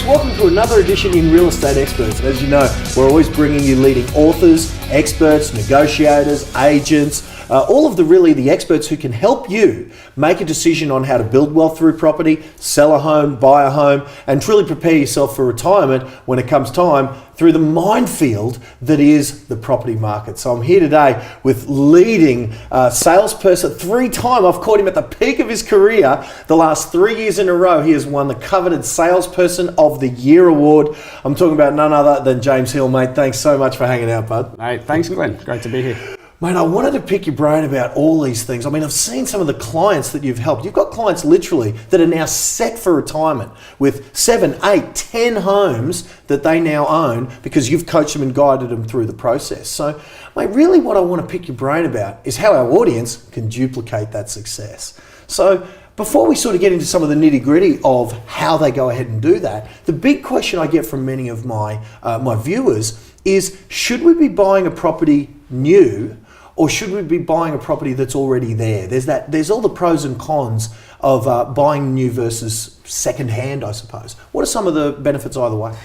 Welcome to another edition in Real Estate Experts. As you know, we're always bringing you leading authors, experts, negotiators, agents, all of the experts who can help you make a decision on how to build wealth through property, sell a home, buy a home, and truly prepare yourself for retirement when it comes time through the minefield that is the property market. So I'm here today with leading salesperson, three-time, I've caught him at the peak of his career. The last 3 years in a row, he has won the coveted Salesperson of the Year award. I'm talking about none other than James Hill, mate. Thanks so much for hanging out, bud. Mate, thanks, Glenn. Great to be here. Mate, I wanted to pick your brain about all these things. I mean, I've seen some of the clients that you've helped. You've got clients literally that are now set for retirement with 7, 8, 10 homes that they now own because you've coached them and guided them through the process. So, mate, really what I want to pick your brain about is how our audience can duplicate that success. So, before we sort of get into some of the nitty-gritty of how they go ahead and do that, the big question I get from many of my viewers is, should we be buying a property new, or should we be buying a property that's already there? There's all the pros and cons of buying new versus second-hand, I suppose. What are some of the benefits either way?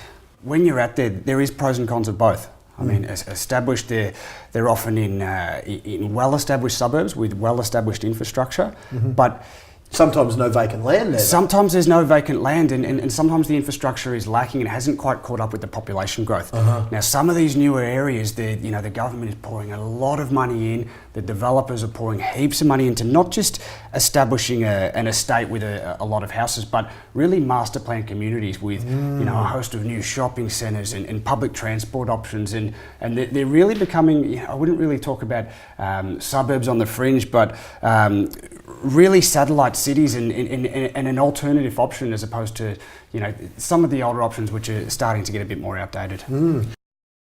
When you're out there, there is pros and cons of both. I mean, established, they're often in well-established suburbs with well-established infrastructure, but sometimes no vacant land there. Sometimes there's no vacant land, and sometimes the infrastructure is lacking and hasn't quite caught up with the population growth. Now, some of these newer areas, the government is pouring a lot of money in. The developers are pouring heaps of money into not just establishing an estate with a lot of houses, but really master plan communities with a host of new shopping centres and public transport options, and they're really becoming. I wouldn't really talk about suburbs on the fringe, but really satellite cities and an alternative option as opposed to some of the older options which are starting to get a bit more outdated.